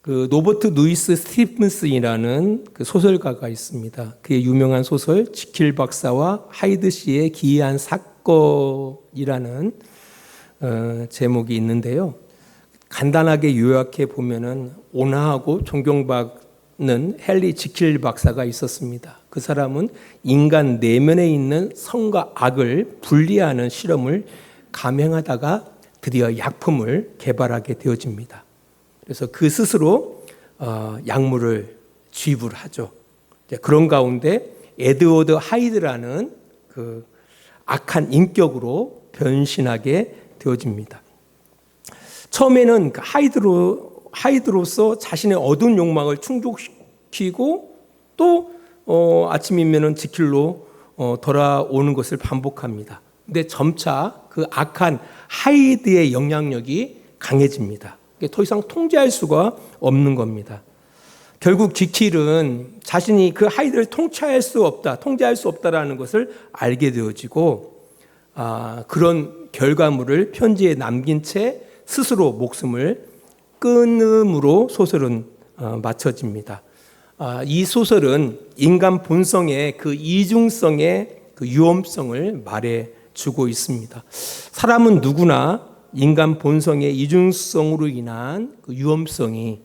그 노버트 루이스 스티븐슨이라는 그 소설가가 있습니다. 그의 유명한 소설 지킬 박사와 하이드 씨의 기이한 사건이라는 제목이 있는데요. 간단하게 요약해 보면은 온화하고 존경받는 헨리 지킬 박사가 있었습니다. 그 사람은 인간 내면에 있는 선과 악을 분리하는 실험을 감행하다가 드디어 약품을 개발하게 되어집니다. 그래서 그 스스로 약물을 주입을 하죠. 그런 가운데 에드워드 하이드라는 그 악한 인격으로 변신하게 되어집니다. 처음에는 하이드로서 자신의 어두운 욕망을 충족시키고 또 아침이면은 지킬로 돌아오는 것을 반복합니다. 근데 점차 그 악한 하이드의 영향력이 강해집니다. 더 이상 통제할 수가 없는 겁니다. 결국 지킬은 자신이 그 하이드를 통제할 수 없다라는 것을 알게 되어지고 그런 결과물을 편지에 남긴 채 스스로 목숨을 끊음으로 소설은 마쳐집니다. 이 소설은 인간 본성의 그 이중성의 그 위험성을 말해주고 있습니다. 사람은 누구나 인간 본성의 이중성으로 인한 그 위험성이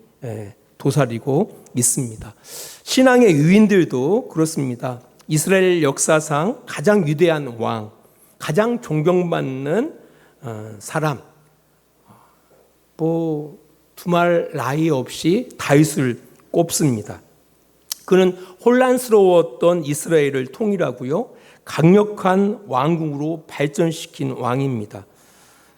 도사리고 있습니다. 신앙의 유인들도 그렇습니다. 이스라엘 역사상 가장 위대한 왕, 가장 존경받는 사람, 두말 나위 없이 다윗을 꼽습니다. 그는 혼란스러웠던 이스라엘을 통일하고요, 강력한 왕국으로 발전시킨 왕입니다.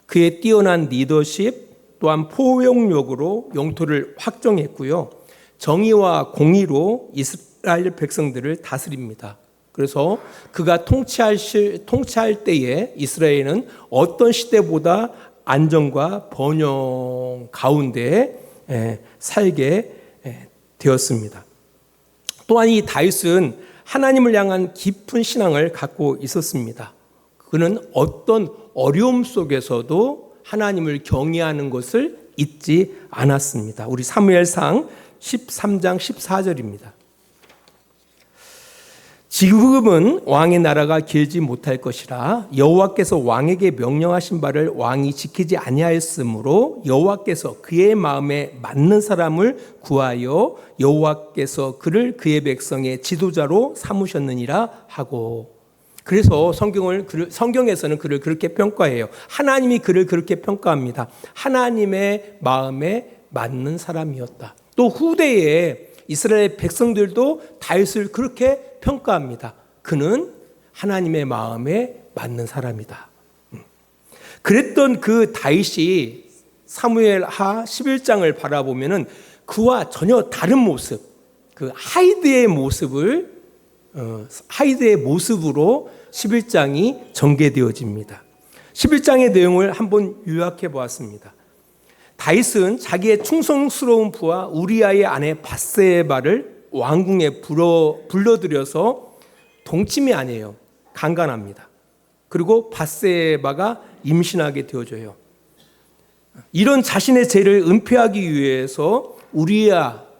그의 뛰어난 리더십 또한 포용력으로 영토를 확정했고요, 정의와 공의로 이스라엘 백성들을 다스립니다. 그래서 그가 통치할 때에 이스라엘은 어떤 시대보다 안정과 번영 가운데 살게 되었습니다. 또한 이 다윗은 하나님을 향한 깊은 신앙을 갖고 있었습니다. 그는 어떤 어려움 속에서도 하나님을 경외하는 것을 잊지 않았습니다. 우리 사무엘상 13장 14절입니다. 지금은 왕의 나라가 길지 못할 것이라 여호와께서 왕에게 명령하신 바를 왕이 지키지 아니하였으므로 여호와께서 그의 마음에 맞는 사람을 구하여 여호와께서 그를 그의 백성의 지도자로 삼으셨느니라 하고, 그래서 성경에서는 그를 그렇게 평가해요. 하나님이 그를 그렇게 평가합니다. 하나님의 마음에 맞는 사람이었다. 또 후대에 이스라엘 백성들도 다윗을 그렇게 평가합니다. 그는 하나님의 마음에 맞는 사람이다. 그랬던 그 다윗이 사무엘하 11장을 바라보면은 그와 전혀 다른 모습, 그 하이드의 모습으로 11장이 전개되어집니다. 11장의 내용을 한번 요약해 보았습니다. 다윗은 자기의 충성스러운 부하 우리아의 아내 밧세바를 왕궁에 불러들여서 동침이 아니에요. 강간합니다. 그리고 밧세바가 임신하게 되어져요. 이런 자신의 죄를 은폐하기 위해서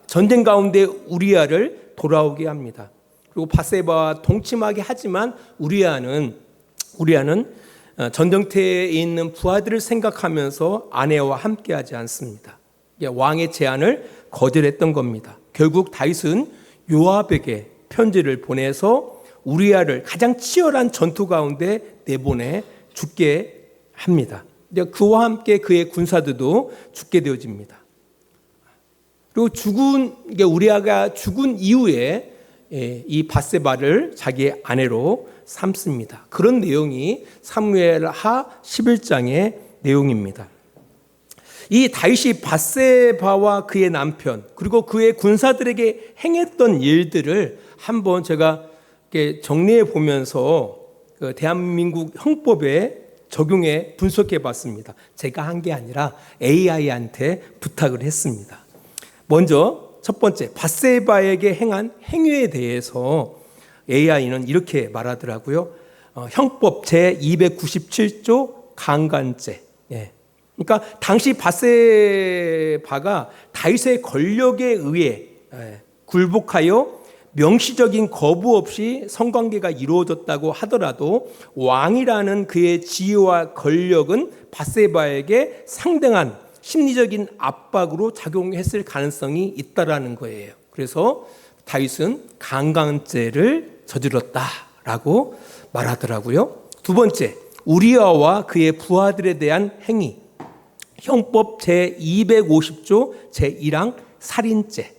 전쟁 가운데 우리아를 돌아오게 합니다. 그리고 밧세바와 동침하게 하지만 우리아는 전쟁터에 있는 부하들을 생각하면서 아내와 함께하지 않습니다. 왕의 제안을 거절했던 겁니다. 결국 다윗은 요압에게 편지를 보내서 우리아를 가장 치열한 전투 가운데 내보내 죽게 합니다. 그와 함께 그의 군사들도 죽게 되어집니다. 그리고 우리아가 죽은 이후에 이 밧세바를 자기의 아내로 삼습니다. 그런 내용이 사무엘하 11장의 내용입니다. 이 다윗이 밧세바와 그의 남편 그리고 그의 군사들에게 행했던 일들을 한번 제가 정리해 보면서 대한민국 형법에 적용해 분석해 봤습니다. 제가 한 게 아니라 AI한테 부탁을 했습니다. 먼저 첫 번째, 밧세바에게 행한 행위에 대해서 AI는 이렇게 말하더라고요. 형법 제297조 강간죄. 그러니까 당시 밧세바가 다윗의 권력에 의해 굴복하여 명시적인 거부 없이 성관계가 이루어졌다고 하더라도 왕이라는 그의 지위와 권력은 밧세바에게 상당한 심리적인 압박으로 작용했을 가능성이 있다라는 거예요. 그래서 다윗은 강간죄를 저질렀다라고 말하더라고요. 두 번째, 우리아와 그의 부하들에 대한 행위. 형법 제250조 제1항 살인죄.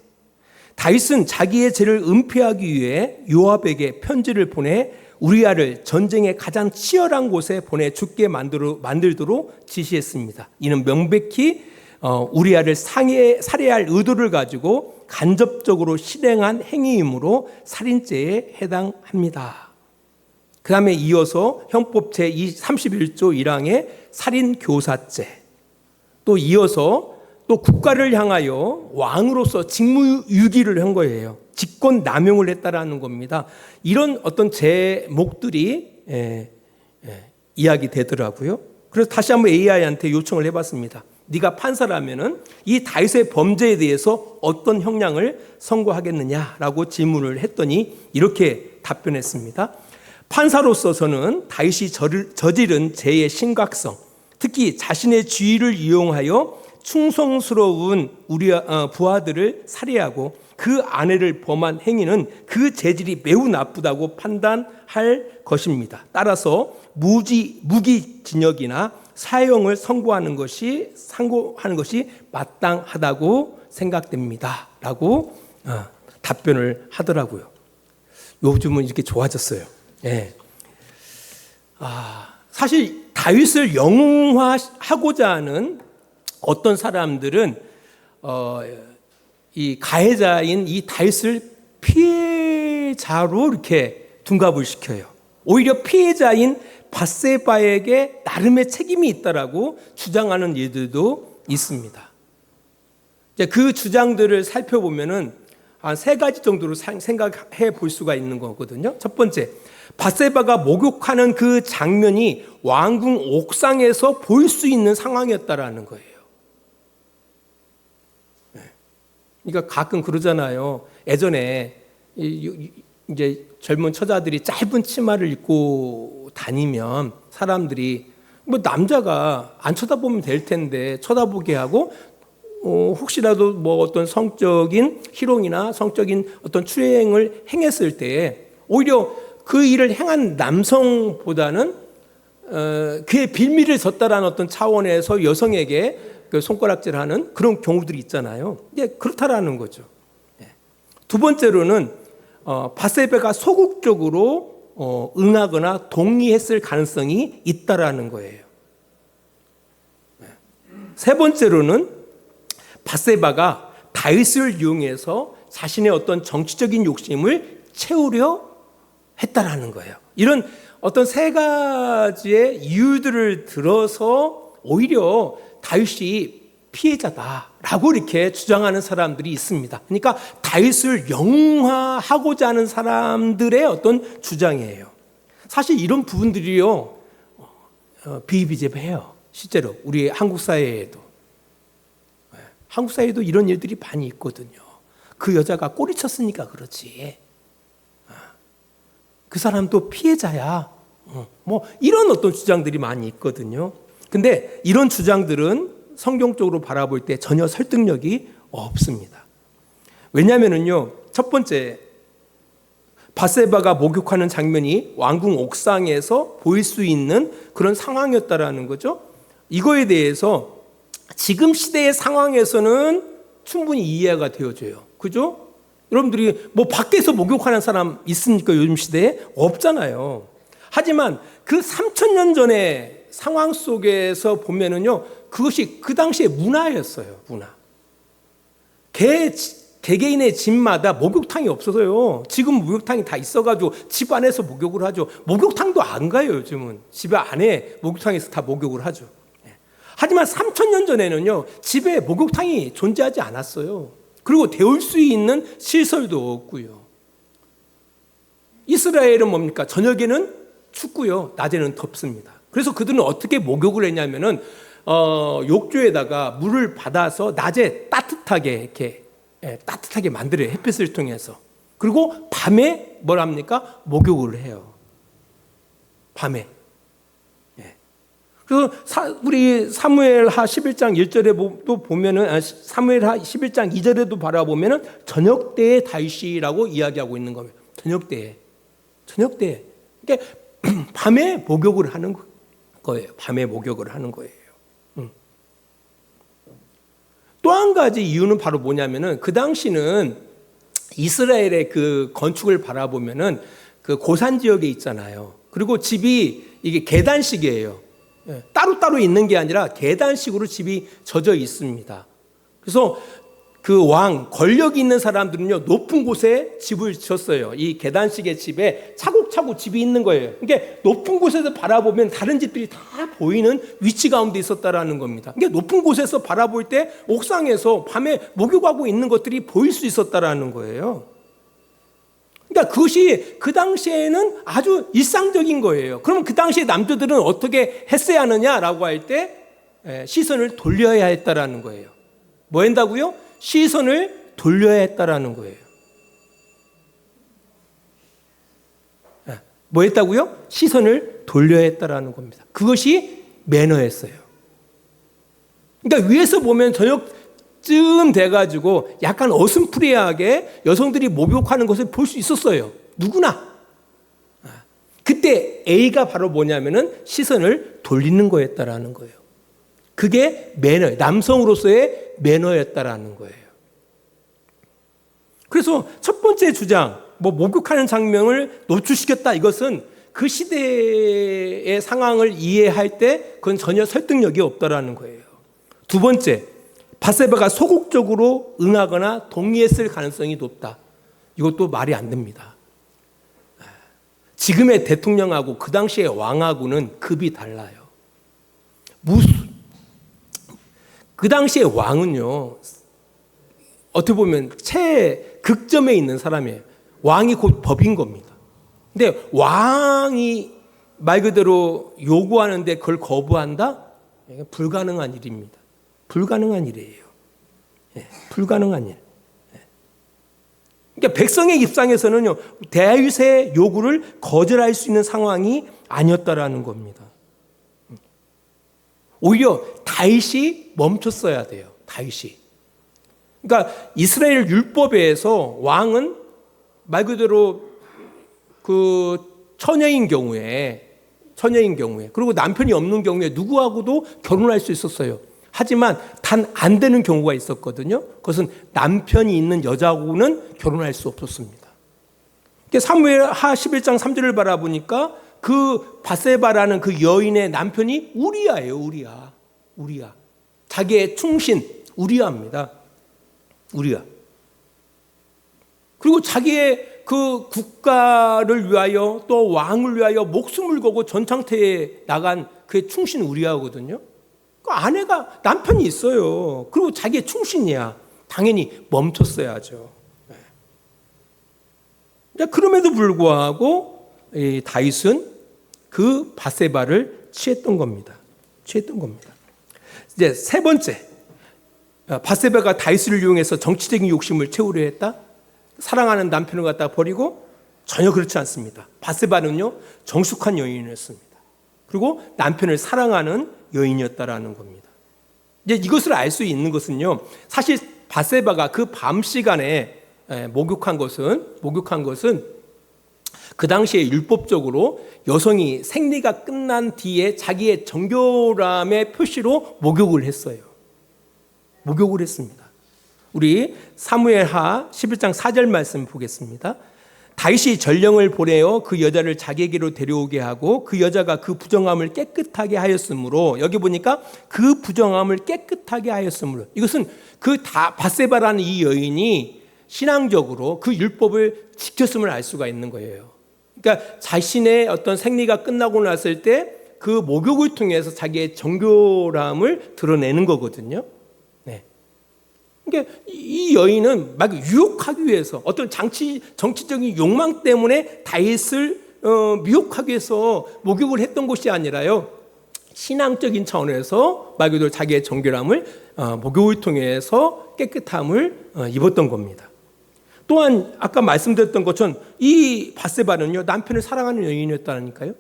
다윗은 자기의 죄를 은폐하기 위해 요압에게 편지를 보내 우리아를 전쟁의 가장 치열한 곳에 보내 죽게 만들도록 지시했습니다. 이는 명백히 우리아를 살해할 의도를 가지고 간접적으로 실행한 행위이므로 살인죄에 해당합니다. 그 다음에 이어서 형법 제31조 1항의 살인교사죄, 또 이어서 또 국가를 향하여 왕으로서 직무유기를 한 거예요. 직권 남용을 했다라는 겁니다. 이런 어떤 제목들이 이야기되더라고요. 그래서 다시 한번 AI한테 요청을 해봤습니다. 네가 판사라면은 이 다윗의 범죄에 대해서 어떤 형량을 선고하겠느냐라고 질문을 했더니 이렇게 답변했습니다. 판사로서 저는 다윗이 저지른 죄의 심각성, 특히 자신의 지위를 이용하여 충성스러운 우리 부하들을 살해하고 그 아내를 범한 행위는 그 죄질이 매우 나쁘다고 판단할 것입니다. 따라서 무기징역이나 사형을 선고하는 것이 마땅하다고 생각됩니다. 라고 답변을 하더라고요. 요즘은 이렇게 좋아졌어요. 예. 사실 다윗을 영웅화하고자 하는 어떤 사람들은 이 가해자인 이 다윗을 피해자로 이렇게 둔갑을 시켜요. 오히려 피해자인 밧세바에게 나름의 책임이 있다라고 주장하는 이들도 있습니다. 그 주장들을 살펴보면은 한 세 가지 정도로 생각해 볼 수가 있는 거거든요. 첫 번째, 밧세바가 목욕하는 그 장면이 왕궁 옥상에서 볼 수 있는 상황이었다라는 거예요. 그러니까 가끔 그러잖아요. 예전에 이제 젊은 처자들이 짧은 치마를 입고 다니면 사람들이 뭐 남자가 안 쳐다보면 될 텐데 쳐다보게 하고 혹시라도 뭐 어떤 성적인 희롱이나 성적인 어떤 추행을 행했을 때 오히려 그 일을 행한 남성보다는 그의 빌미를 졌다라는 어떤 차원에서 여성에게 그 손가락질하는 그런 경우들이 있잖아요. 그렇다라는 거죠. 두 번째로는 밧세바가 소극적으로 응하거나 동의했을 가능성이 있다라는 거예요. 세 번째로는 밧세바가 다윗을 이용해서 자신의 어떤 정치적인 욕심을 채우려 했다라는 거예요. 이런 어떤 세 가지의 이유들을 들어서 오히려 다윗이 피해자다라고 이렇게 주장하는 사람들이 있습니다. 그러니까 다윗을 영웅화하고자 하는 사람들의 어떤 주장이에요. 사실 이런 부분들이요 비일비재해요. 실제로 우리 한국 사회에도 이런 일들이 많이 있거든요. 그 여자가 꼬리쳤으니까 그렇지. 그 사람도 피해자야. 뭐 이런 어떤 주장들이 많이 있거든요. 근데 이런 주장들은 성경적으로 바라볼 때 전혀 설득력이 없습니다. 왜냐하면요, 첫 번째, 밧세바가 목욕하는 장면이 왕궁 옥상에서 보일 수 있는 그런 상황이었다라는 거죠. 이거에 대해서 지금 시대의 상황에서는 충분히 이해가 되어져요. 그죠? 여러분들이 뭐 밖에서 목욕하는 사람 있습니까? 요즘 시대에? 없잖아요. 하지만 그 3,000년 전의 상황 속에서 보면은요, 그것이 그 당시의 문화였어요, 문화. 개개인의 집마다 목욕탕이 없어서요. 지금 목욕탕이 다 있어가지고 집 안에서 목욕을 하죠. 목욕탕도 안 가요, 요즘은. 집 안에 목욕탕에서 다 목욕을 하죠. 하지만 3,000년 전에는요, 집에 목욕탕이 존재하지 않았어요. 그리고 데울 수 있는 시설도 없고요. 이스라엘은 뭡니까? 저녁에는 춥고요, 낮에는 덥습니다. 그래서 그들은 어떻게 목욕을 했냐면은 욕조에다가 물을 받아서 낮에 따뜻하게 이렇게 따뜻하게 만들어요. 햇빛을 통해서. 그리고 밤에 뭘 합니까? 목욕을 해요. 밤에. 그래서 우리 사무엘하 11장 1절에도 보면은 사무엘하 11장 2절에도 바라보면은 저녁 때에 다윗이라고 이야기하고 있는 겁니다. 저녁 때에. 그러니까 밤에 목욕을 하는 거예요. 밤에 목욕을 하는 거예요. 또 한 가지 이유는 바로 뭐냐면은 그 당시는 이스라엘의 그 건축을 바라보면은 그 고산 지역에 있잖아요. 그리고 집이 이게 계단식이에요. 따로따로 있는 게 아니라 계단식으로 집이 젖어 있습니다. 그래서 그 권력이 있는 사람들은요, 높은 곳에 집을 지었어요. 이 계단식의 집에 차곡차곡 집이 있는 거예요. 그러니까 높은 곳에서 바라보면 다른 집들이 다 보이는 위치 가운데 있었다라는 겁니다. 그러니까 높은 곳에서 바라볼 때 옥상에서 밤에 목욕하고 있는 것들이 보일 수 있었다라는 거예요. 그러니까 그것이 그 당시에는 아주 일상적인 거예요. 그러면 그 당시에 남자들은 어떻게 했어야 하느냐라고 할 때 시선을 돌려야 했다라는 거예요. 뭐 한다고요? 시선을 돌려야 했다라는 거예요. 뭐 했다고요? 시선을 돌려야 했다라는 겁니다. 그것이 매너였어요. 그러니까 위에서 보면 저녁쯤 돼가지고 약간 어슴푸레하게 여성들이 목욕하는 것을 볼 수 있었어요. 누구나. 그때 A가 바로 뭐냐면은 시선을 돌리는 거였다라는 거예요. 그게 매너, 남성으로서의 매너였다라는 거예요. 그래서 첫 번째 주장, 목욕하는 장면을 노출시켰다. 이것은 그 시대의 상황을 이해할 때 그건 전혀 설득력이 없다라는 거예요. 두 번째, 밧세바가 소극적으로 응하거나 동의했을 가능성이 높다. 이것도 말이 안 됩니다. 지금의 대통령하고 그 당시의 왕하고는 급이 달라요. 그 당시의 왕은요, 어떻게 보면 최극점에 있는 사람이에요. 왕이 곧 법인 겁니다. 근데 왕이 말 그대로 요구하는데 그걸 거부한다? 불가능한 일입니다. 불가능한 일이에요. 불가능한 일. 그러니까 백성의 입장에서는요, 다윗의 요구를 거절할 수 있는 상황이 아니었다라는 겁니다. 오히려 다윗이 멈췄어야 돼요. 다윗이. 그러니까 이스라엘 율법에서 왕은 말 그대로 그 처녀인 경우에 그리고 남편이 없는 경우에 누구하고도 결혼할 수 있었어요. 하지만 단 안 되는 경우가 있었거든요. 그것은 남편이 있는 여자하고는 결혼할 수 없었습니다. 사무엘하 11장 3절을 바라보니까 그 밧세바라는 그 여인의 남편이 우리야예요. 우리야. 자기의 충신 우리야입니다. 우리야. 그리고 자기의 그 국가를 위하여 또 왕을 위하여 목숨을 걸고 전창터에 나간 그의 충신 우리야거든요. 그 아내가 남편이 있어요. 그리고 자기의 충신이야. 당연히 멈췄어야죠. 그럼에도 불구하고 다윗은 그 밧세바를 취했던 겁니다. 이제 세 번째, 밧세바가 다윗을 이용해서 정치적인 욕심을 채우려 했다. 사랑하는 남편을 갖다 버리고 전혀 그렇지 않습니다. 밧세바는요, 정숙한 여인이었습니다. 그리고 남편을 사랑하는 여인이었다라는 겁니다. 이제 이것을 알 수 있는 것은요, 사실 밧세바가 그 밤 시간에 목욕한 것은 그 당시에 율법적으로 여성이 생리가 끝난 뒤에 자기의 정결함의 표시로 목욕을 했어요. 목욕을 했습니다. 우리 사무엘하 11장 4절 말씀 보겠습니다. 다윗이 전령을 보내어 그 여자를 자기에게로 데려오게 하고 그 여자가 그 부정함을 깨끗하게 하였으므로, 여기 보니까 그 부정함을 깨끗하게 하였으므로, 이것은 그 밧세바라는 이 여인이 신앙적으로 그 율법을 지켰음을 알 수가 있는 거예요. 그러니까 자신의 어떤 생리가 끝나고 났을 때 그 목욕을 통해서 자기의 정결함을 드러내는 거거든요. 그러니까 이 여인은 막 유혹하기 위해서, 어떤 정치적인 욕망 때문에 다윗을 미혹하기 위해서 목욕을 했던 것이 아니라요, 신앙적인 차원에서 말 그대로 자기의 정결함을 목욕을 통해서 깨끗함을 입었던 겁니다. 또한 아까 말씀드렸던 것처럼 이 밧세바는요 남편을 사랑하는 여인이었다니까요.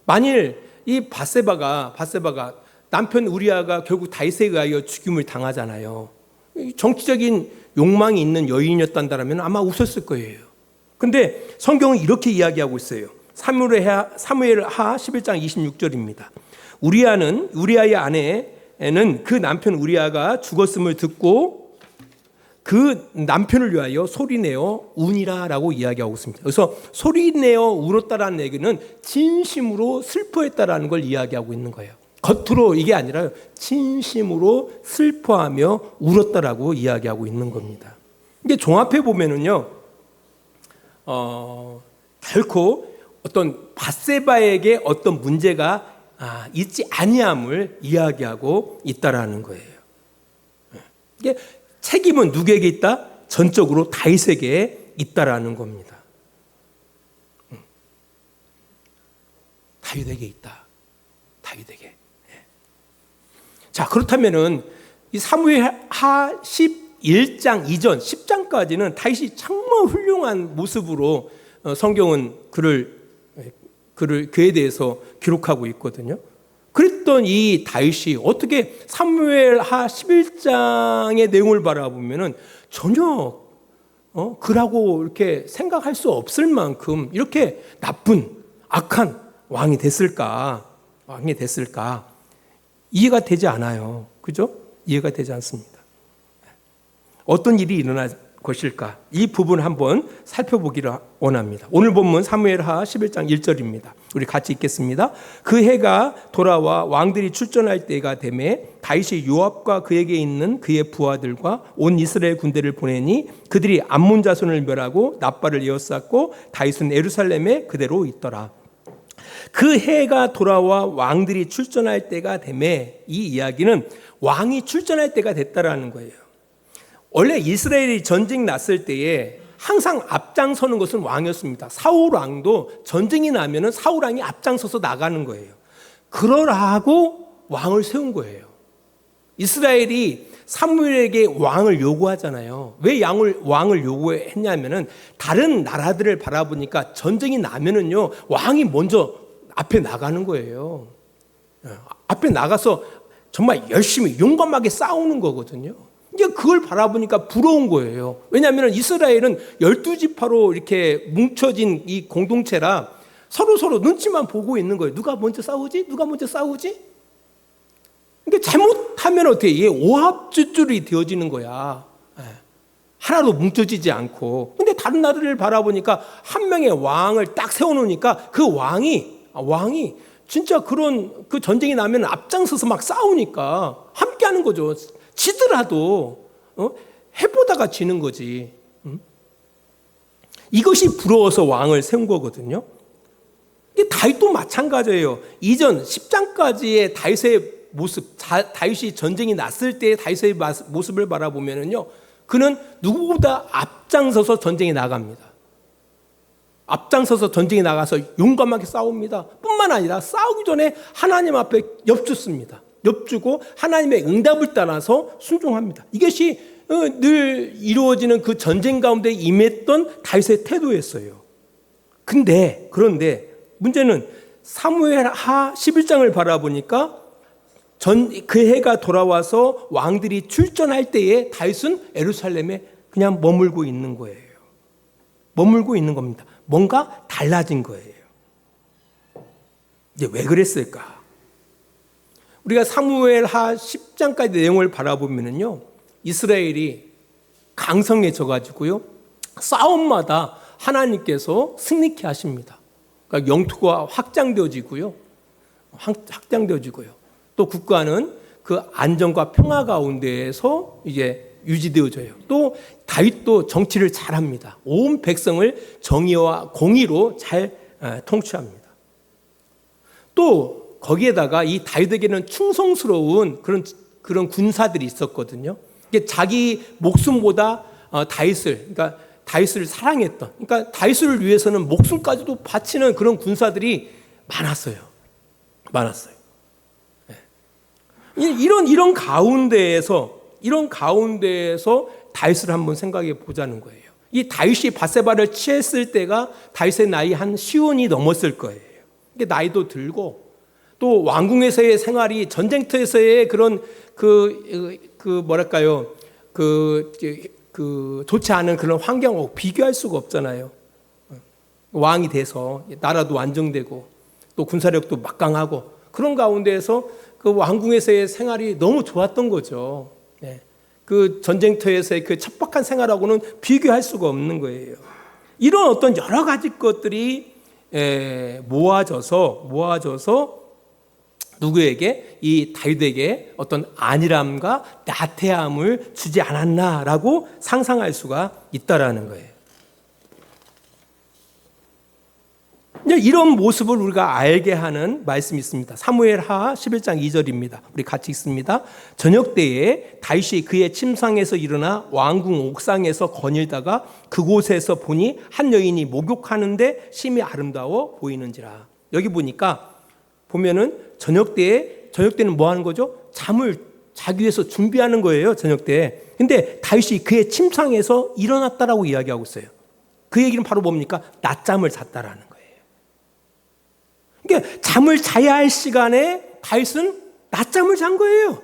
만일 이 밧세바가 남편 우리아가 결국 다윗에 의하여 죽임을 당하잖아요. 정치적인 욕망이 있는 여인이었단다면 아마 웃었을 거예요. 근데 성경은 이렇게 이야기하고 있어요. 사무엘하 11장 26절입니다. 우리아의 아내는 그 남편 우리아가 죽었음을 듣고 그 남편을 위하여 소리내어 우니라라고 이야기하고 있습니다. 그래서 소리내어 울었다라는 얘기는 진심으로 슬퍼했다라는 걸 이야기하고 있는 거예요. 겉으로 이게 아니라 진심으로 슬퍼하며 울었다라고 이야기하고 있는 겁니다. 이게 종합해 보면은요, 결코 어떤 밧세바에게 어떤 문제가 있지 아니함을 이야기하고 있다라는 거예요. 이게 책임은 누구에게 있다? 전적으로 다윗에게 있다라는 겁니다. 다윗에게 있다. 다윗에게. 자, 그렇다면은 이 사무엘하 11장 이전 10장까지는 다윗이 정말 훌륭한 모습으로 성경은 그에 대해서 기록하고 있거든요. 그랬던 이 다윗이 어떻게 사무엘하 11장의 내용을 바라보면은 전혀 그라고 이렇게 생각할 수 없을 만큼 이렇게 나쁜 악한 왕이 됐을까? 이해가 되지 않아요. 그죠? 이해가 되지 않습니다. 어떤 일이 일어날 것일까? 이 부분을 한번 살펴보기를 원합니다. 오늘 본문 사무엘하 11장 1절입니다. 우리 같이 읽겠습니다. 그 해가 돌아와 왕들이 출전할 때가 되매 다윗이 요압과 그에게 있는 그의 부하들과 온 이스라엘 군대를 보내니 그들이 암몬 자손을 멸하고 납발을 에워쌌고 다윗은 예루살렘에 그대로 있더라. 그 해가 돌아와 왕들이 출전할 때가 되매 이 이야기는 왕이 출전할 때가 됐다라는 거예요. 원래 이스라엘이 전쟁 났을 때에 항상 앞장서는 것은 왕이었습니다. 사울 왕도 전쟁이 나면은 사울 왕이 앞장서서 나가는 거예요. 그러라고 왕을 세운 거예요. 이스라엘이 사무엘에게 왕을 요구하잖아요. 왜 왕을 요구했냐면은 다른 나라들을 바라보니까 전쟁이 나면은요 왕이 먼저 앞에 나가는 거예요. 앞에 나가서 정말 열심히 용감하게 싸우는 거거든요. 이제 그걸 바라보니까 부러운 거예요. 왜냐하면 이스라엘은 12지파로 이렇게 뭉쳐진 이 공동체라 서로 눈치만 보고 있는 거예요. 누가 먼저 싸우지? 그러니까 잘못하면 어떻게 이게 오합지졸이 되어지는 거야. 하나도 뭉쳐지지 않고. 근데 다른 나라를 바라보니까 한 명의 왕을 딱 세워놓으니까 그 왕이 진짜 그 전쟁이 나면 앞장서서 막 싸우니까 함께 하는 거죠. 지더라도 해보다가 지는 거지. 이것이 부러워서 왕을 세운 거거든요. 다윗도 마찬가지예요. 이전 10장까지의 다윗의 모습, 다윗이 전쟁이 났을 때의 다윗의 모습을 바라보면요, 그는 누구보다 앞장서서 전쟁에 나갑니다. 앞장서서 전쟁에 나가서 용감하게 싸웁니다. 뿐만 아니라 싸우기 전에 하나님 앞에 엽죽습니다. 엽주고 하나님의 응답을 따라서 순종합니다. 이것이 늘 이루어지는 그 전쟁 가운데 임했던 다윗의 태도였어요. 그런데 문제는 사무엘하 11장을 바라보니까 그 해가 돌아와서 왕들이 출전할 때에 다윗은 예루살렘에 그냥 머물고 있는 거예요. 머물고 있는 겁니다. 뭔가 달라진 거예요. 이제 왜 그랬을까? 우리가 사무엘하 10장까지 내용을 바라보면요, 이스라엘이 강성해져 가지고요, 싸움마다 하나님께서 승리케 하십니다. 그러니까 영토가 확장되어지고요. 또 국가는 그 안정과 평화 가운데에서 이제 유지되어져요. 또 다윗도 정치를 잘합니다. 온 백성을 정의와 공의로 잘 통치합니다. 또 거기에다가 이 다윗에게는 충성스러운 그런 군사들이 있었거든요. 자기 목숨보다 다윗을 사랑했던, 그러니까 다윗을 위해서는 목숨까지도 바치는 그런 군사들이 많았어요. 이런 가운데에서 다윗을 한번 생각해 보자는 거예요. 이 다윗이 밧세바를 취했을 때가 다윗의 나이 한 50이 넘었을 거예요. 이게 나이도 들고 또 왕궁에서의 생활이 전쟁터에서의 그런 좋지 않은 그런 환경하고 비교할 수가 없잖아요. 왕이 돼서 나라도 안정되고 또 군사력도 막강하고 그런 가운데에서 그 왕궁에서의 생활이 너무 좋았던 거죠. 그 전쟁터에서의 그 척박한 생활하고는 비교할 수가 없는 거예요. 이런 어떤 여러 가지 것들이 모아져서 누구에게? 이 다윗에게 어떤 안일함과 나태함을 주지 않았나라고 상상할 수가 있다라는 거예요. 이런 모습을 우리가 알게 하는 말씀이 있습니다. 사무엘하 11장 2절입니다. 우리 같이 읽습니다. 저녁 때에 다윗이 그의 침상에서 일어나 왕궁 옥상에서 거닐다가 그곳에서 보니 한 여인이 목욕하는데 심히 아름다워 보이는지라. 여기 보면은 저녁 때는 뭐 하는 거죠? 잠을 자기 위해서 준비하는 거예요. 저녁 때. 근데 다윗이 그의 침상에서 일어났다라고 이야기하고 있어요. 그 얘기는 바로 뭡니까? 낮잠을 잤다라는 거예요. 그러니까 잠을 자야 할 시간에 다윗은 낮잠을 잔 거예요.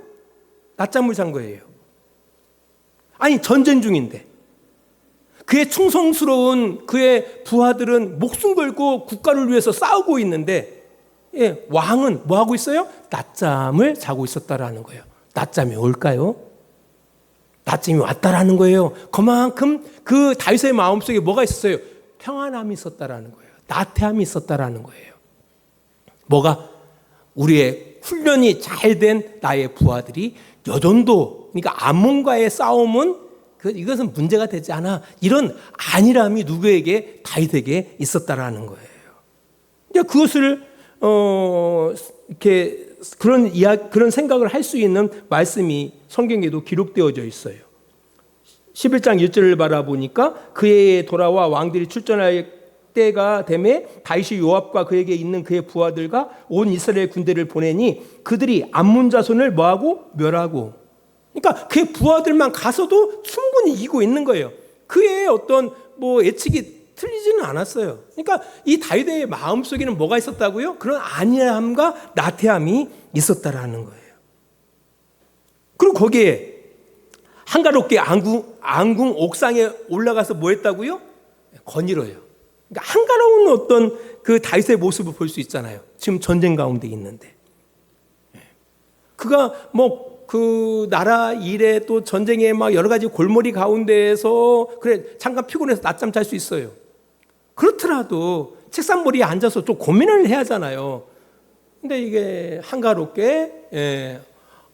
낮잠을 잔 거예요. 아니, 전쟁 중인데 그의 충성스러운 그의 부하들은 목숨 걸고 국가를 위해서 싸우고 있는데 왕은 뭐 하고 있어요? 낮잠을 자고 있었다라는 거예요. 낮잠이 올까요? 낮잠이 왔다라는 거예요. 그만큼 그 다윗의 마음속에 뭐가 있었어요? 평안함이 있었다라는 거예요. 나태함이 있었다라는 거예요. 뭐가? 우리의 훈련이 잘 된 나의 부하들이 여전도, 그러니까 암몬과의 싸움은 이것은 문제가 되지 않아. 이런 안일함이 누구에게? 다윗에게 있었다라는 거예요. 그러니까 그것을 이렇게 그런 생각을 할 수 있는 말씀이 성경에도 기록되어져 있어요. 11장 1절을 바라보니까 그의 돌아와 왕들이 출전할 때가 되매 다윗이 요압과 그에게 있는 그의 부하들과 온 이스라엘 군대를 보내니 그들이 암몬 자손을 뭐하고? 멸하고. 그러니까 그의 부하들만 가서도 충분히 이기고 있는 거예요. 그의 어떤 예측이 틀리지는 않았어요. 그러니까 이 다윗의 마음속에는 뭐가 있었다고요? 그런 안일함과 나태함이 있었다라는 거예요. 그리고 거기에 한가롭게 안궁 옥상에 올라가서 뭐 했다고요? 거닐어요. 그러니까 한가로운 어떤 그 다윗의 모습을 볼 수 있잖아요. 지금 전쟁 가운데 있는데. 그가 그 나라 일에 또 전쟁에 막 여러 가지 골머리 가운데에서 그래 잠깐 피곤해서 낮잠 잘 수 있어요. 그렇더라도 책상머리에 앉아서 좀 고민을 해야 하잖아요. 근데 이게 한가롭게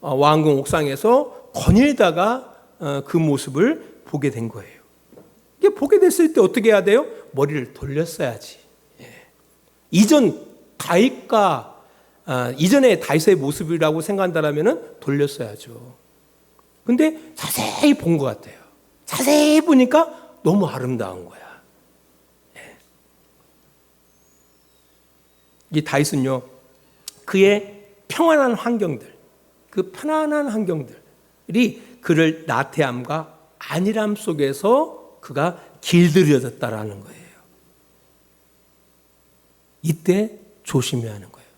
왕궁 옥상에서 거닐다가 그 모습을 보게 된 거예요. 이게 보게 됐을 때 어떻게 해야 돼요? 머리를 돌렸어야지. 이전의 다윗의 모습이라고 생각한다면은 돌렸어야죠. 근데 자세히 본 것 같아요. 자세히 보니까 너무 아름다운 거야. 이 다윗은요, 그의 평안한 환경들, 그 편안한 환경들이 그를 나태함과 안일함 속에서 그가 길들여졌다라는 거예요. 이때 조심해야 하는 거예요.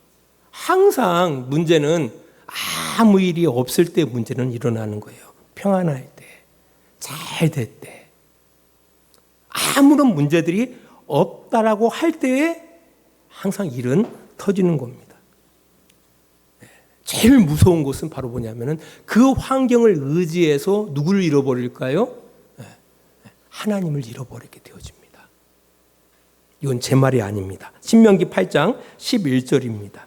항상 문제는 아무 일이 없을 때 문제는 일어나는 거예요. 평안할 때, 잘 될 때, 아무런 문제들이 없다라고 할 때에 항상 일은 터지는 겁니다. 제일 무서운 것은 바로 뭐냐면은 그 환경을 의지해서 누구를 잃어버릴까요? 하나님을 잃어버리게 되어집니다. 이건 제 말이 아닙니다. 신명기 8장 11절입니다.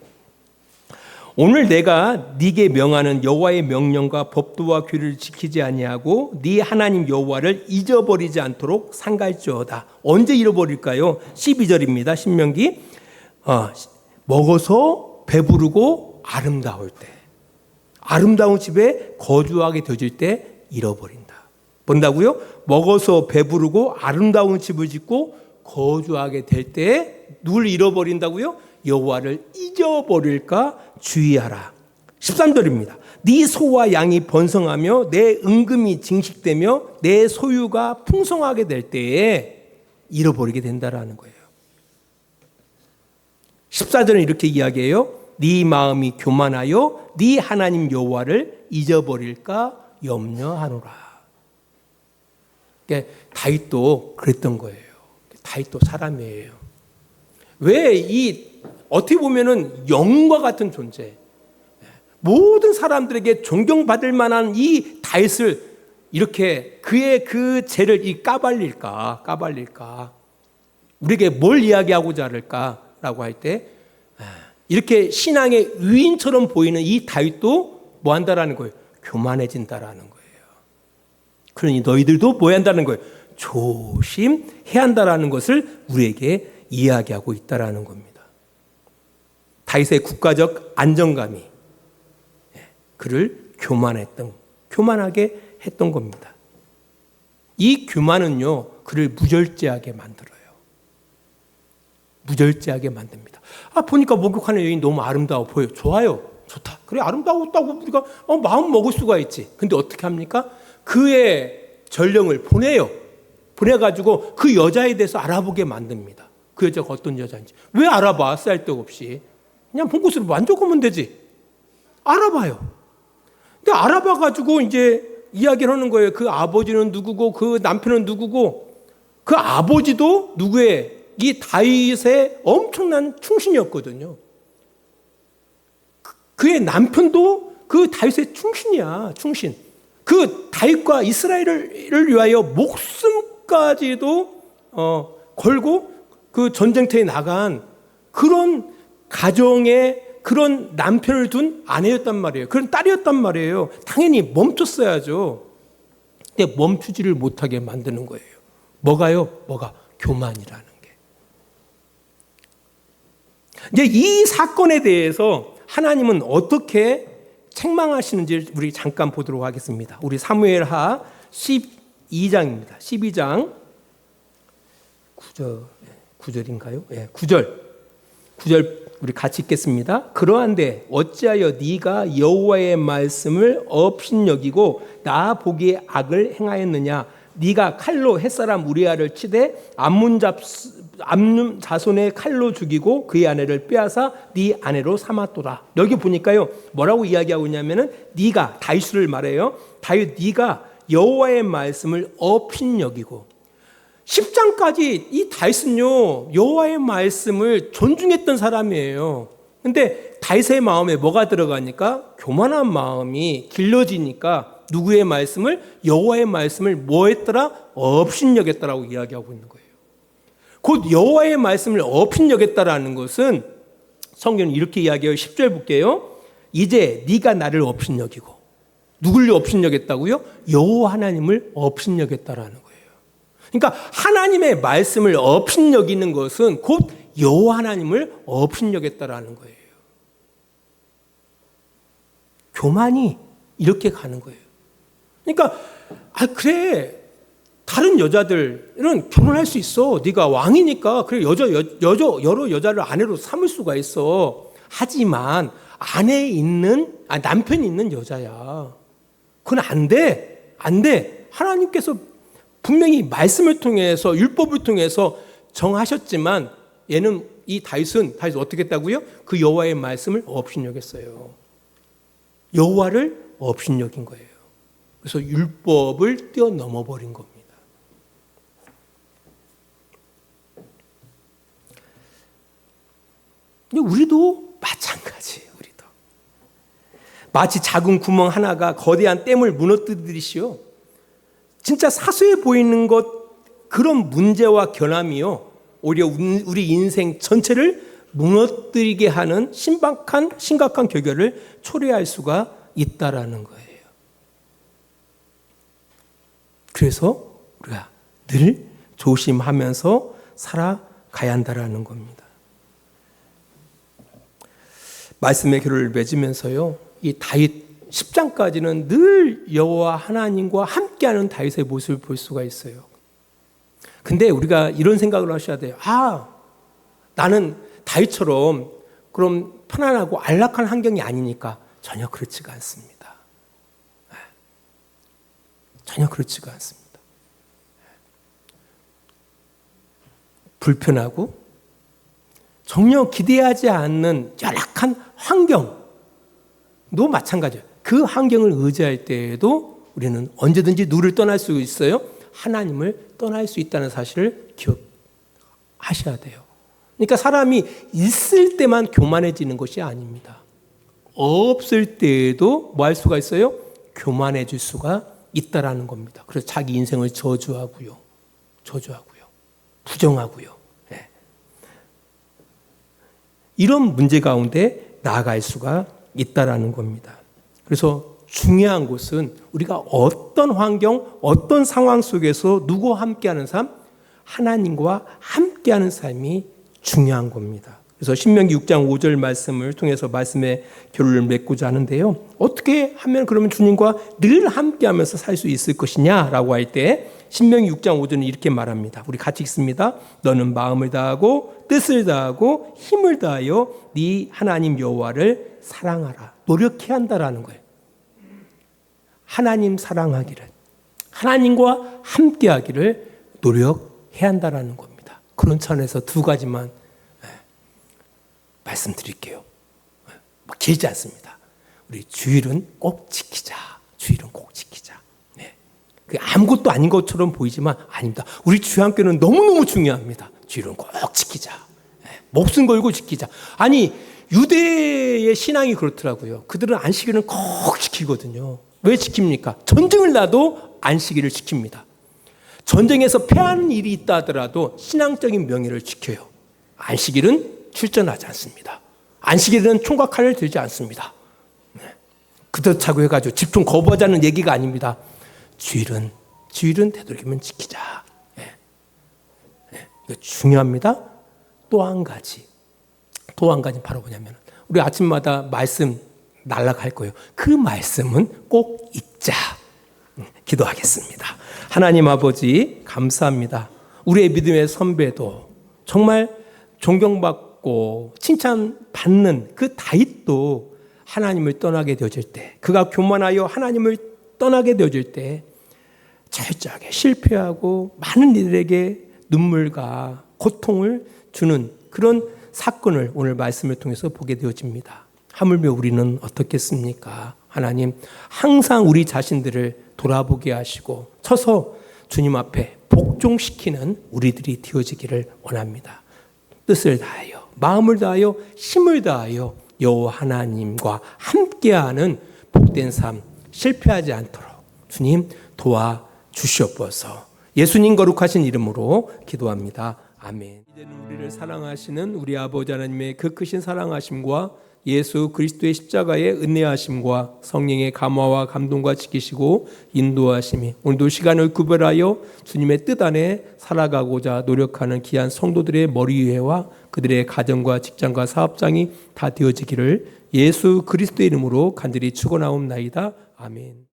오늘 내가 네게 명하는 여호와의 명령과 법도와 규례를 지키지 아니하고 네 하나님 여호와를 잊어버리지 않도록 삼갈지어다. 언제 잃어버릴까요? 12절입니다. 신명기 먹어서 배부르고 아름다울 때, 아름다운 집에 거주하게 되어질 때 잃어버린다. 뭔다고요? 먹어서 배부르고 아름다운 집을 짓고 거주하게 될 때 누굴 잃어버린다고요? 여호와를 잊어버릴까 주의하라. 13절입니다. 네 소와 양이 번성하며 내 은금이 증식되며 내 소유가 풍성하게 될 때에 잃어버리게 된다라는 거예요. 14절은 이렇게 이야기해요. 네 마음이 교만하여 네 하나님 여호와를 잊어버릴까 염려하노라. 그러니까 다윗도 그랬던 거예요. 다윗도 사람이에요. 왜 이 어떻게 보면은 영과 같은 존재, 모든 사람들에게 존경받을 만한 이 다윗을 이렇게 그의 그 죄를 까발릴까? 우리에게 뭘 이야기하고자 할까라고 할 때 이렇게 신앙의 위인처럼 보이는 이 다윗도 뭐 한다라는 거예요? 교만해진다라는 거예요. 그러니 너희들도 뭐 한다는 거예요? 조심해야 한다라는 것을 우리에게 이야기하고 있다라는 겁니다. 다윗의 국가적 안정감이 그를 교만하게 했던 겁니다. 이 교만은요, 그를 무절제하게 만들어요. 무절제하게 만듭니다. 보니까 목욕하는 여인 너무 아름다워 보여. 좋아요. 좋다. 그래, 아름다웠다고 우리가 마음 먹을 수가 있지. 근데 어떻게 합니까? 그의 전령을 보내가지고 그 여자에 대해서 알아보게 만듭니다. 그 여자가 어떤 여자인지. 왜 알아봐? 쓸데없이. 그냥 본 곳으로 만족하면 되지. 알아봐요. 근데 알아봐가지고 이제 이야기를 하는 거예요. 그 아버지는 누구고, 그 남편은 누구고, 그 아버지도 누구의 이 다윗의 엄청난 충신이었거든요. 그의 남편도 그 다윗의 충신이야, 충신. 그 다윗과 이스라엘을 위하여 목숨까지도 걸고 그 전쟁터에 나간 그런 가정에 그런 남편을 둔 아내였단 말이에요. 그런 딸이었단 말이에요. 당연히 멈췄어야죠. 근데 멈추지를 못하게 만드는 거예요. 뭐가요? 교만이라는 게. 이제 이 사건에 대해서 하나님은 어떻게 책망하시는지 우리 잠깐 보도록 하겠습니다. 우리 사무엘하 12장입니다. 12장 9절인가요? 네, 9절 우리 같이 읽겠습니다. 그러한데 어찌하여 네가 여호와의 말씀을 업신여기고 나 보기에 악을 행하였느냐? 네가 칼로 햇사람 우리아를 치되 암몬 자손의 칼로 죽이고 그의 아내를 빼앗아 네 아내로 삼았도다. 여기 보니까요, 뭐라고 이야기하고 있냐면은 네가, 다윗을 말해요. 다윗, 네가 여호와의 말씀을 업신여기고. 10장까지 이 다윗은요, 여호와의 말씀을 존중했던 사람이에요. 근데 다윗의 마음에 뭐가 들어가니까? 교만한 마음이 길러지니까 누구의 말씀을? 여호와의 말씀을 뭐 했더라? 업신여겼다라고 이야기하고 있는 거예요. 곧 여호와의 말씀을 업신여겼다라는 것은 성경은 이렇게 이야기해요. 10절 볼게요. 이제 네가 나를 업신여기고. 누굴 업신여겼다고요? 여호와 하나님을 업신여겼다라는 거예요. 그러니까 하나님의 말씀을 업신여기는 것은 곧 여호와 하나님을 업신여겼다라는 거예요. 교만이 이렇게 가는 거예요. 그러니까 그래, 다른 여자들은 결혼할 수 있어. 네가 왕이니까 그래, 여러 여자를 아내로 삼을 수가 있어. 하지만 남편이 있는 여자야. 그건 안 돼. 하나님께서 분명히 말씀을 통해서, 율법을 통해서 정하셨지만 이 다윗은 어떻게 했다고요? 그 여호와의 말씀을 업신여겼어요. 여호와를 업신여긴 거예요. 그래서 율법을 뛰어넘어 버린 겁니다. 근데 우리도 마찬가지예요. 마치 작은 구멍 하나가 거대한 댐을 무너뜨리시오. 진짜 사소해 보이는 그런 문제와 결함이요, 오히려 우리 인생 전체를 무너뜨리게 하는 심각한 결과를 초래할 수가 있다라는 거예요. 그래서 우리가 늘 조심하면서 살아가야 한다라는 겁니다. 말씀의 결을 맺으면서요, 이 다윗 10장까지는 늘 여호와 하나님과 함께하는 다윗의 모습을 볼 수가 있어요. 근데 우리가 이런 생각을 하셔야 돼요. 나는 다윗처럼 그럼 편안하고 안락한 환경이 아니니까 전혀 그렇지가 않습니다. 전혀 그렇지가 않습니다. 불편하고 전혀 기대하지 않는 열악한 환경도 마찬가지예요. 그 환경을 의지할 때에도 우리는 언제든지 누구를 떠날 수 있어요? 하나님을 떠날 수 있다는 사실을 기억하셔야 돼요. 그러니까 사람이 있을 때만 교만해지는 것이 아닙니다. 없을 때에도 뭐 할 수가 있어요? 교만해질 수가 있다라는 겁니다. 그래서 자기 인생을 저주하고요. 부정하고요. 네. 이런 문제 가운데 나아갈 수가 있다라는 겁니다. 그래서 중요한 것은 우리가 어떤 환경, 어떤 상황 속에서 누구와 함께하는 삶, 하나님과 함께하는 삶이 중요한 겁니다. 그래서 신명기 6장 5절 말씀을 통해서 말씀의 결론을 맺고자 하는데요. 어떻게 하면 그러면 주님과 늘 함께하면서 살 수 있을 것이냐라고 할 때 신명기 6장 5절은 이렇게 말합니다. 우리 같이 읽습니다. 너는 마음을 다하고 뜻을 다하고 힘을 다하여 네 하나님 여호와를 사랑하라. 노력해야 한다라는 거예요. 하나님 사랑하기를, 하나님과 함께하기를 노력해야 한다라는 겁니다. 그런 차원에서 두 가지만 말씀드릴게요. 길지 않습니다. 우리 주일은 꼭 지키자. 주일은 꼭 지키자. 네. 아무것도 아닌 것처럼 보이지만 아닙니다. 우리 주일학교는 너무너무 중요합니다. 주일은 꼭 지키자. 네. 목숨 걸고 지키자. 아니 유대의 신앙이 그렇더라고요. 그들은 안식일은 꼭 지키거든요. 왜 지킵니까? 전쟁을 나도 안식일을 지킵니다. 전쟁에서 패하는 일이 있다 하더라도 신앙적인 명예를 지켜요. 안식일은 출전하지 않습니다. 안식일에는 총과 칼을 들지 않습니다. 그렇다고 해가지고 집중 거부하자는 얘기가 아닙니다. 주일은 되도록이면 지키자. 이거 중요합니다. 또 한 가지 바로 뭐냐면 우리 아침마다 말씀 날아갈 거예요. 그 말씀은 꼭 읽자. 기도하겠습니다. 하나님 아버지 감사합니다. 우리의 믿음의 선배도 정말 존경받고 칭찬받는 그 다윗도 하나님을 떠나게 되어질 때, 그가 교만하여 하나님을 떠나게 되어질 때 철저하게 실패하고 많은 이들에게 눈물과 고통을 주는 그런 사건을 오늘 말씀을 통해서 보게 되어집니다. 하물며 우리는 어떻겠습니까? 하나님 항상 우리 자신들을 돌아보게 하시고 서서 주님 앞에 복종시키는 우리들이 되어지기를 원합니다. 뜻을 다하여 마음을 다하여 힘을 다하여 여호와 하나님과 함께하는 복된 삶 실패하지 않도록 주님 도와주시옵소서. 예수님 거룩하신 이름으로 기도합니다. 아멘. 이제는 우리를 사랑하시는 우리 아버지 하나님의 그 크신 사랑하심과 예수 그리스도의 십자가의 은혜하심과 성령의 감화와 감동과 지키시고 인도하심이 오늘도 시간을 구별하여 주님의 뜻 안에 살아가고자 노력하는 귀한 성도들의 머리 위에와 그들의 가정과 직장과 사업장이 다 되어지기를 예수 그리스도의 이름으로 간절히 축원하옵나이다. 아멘.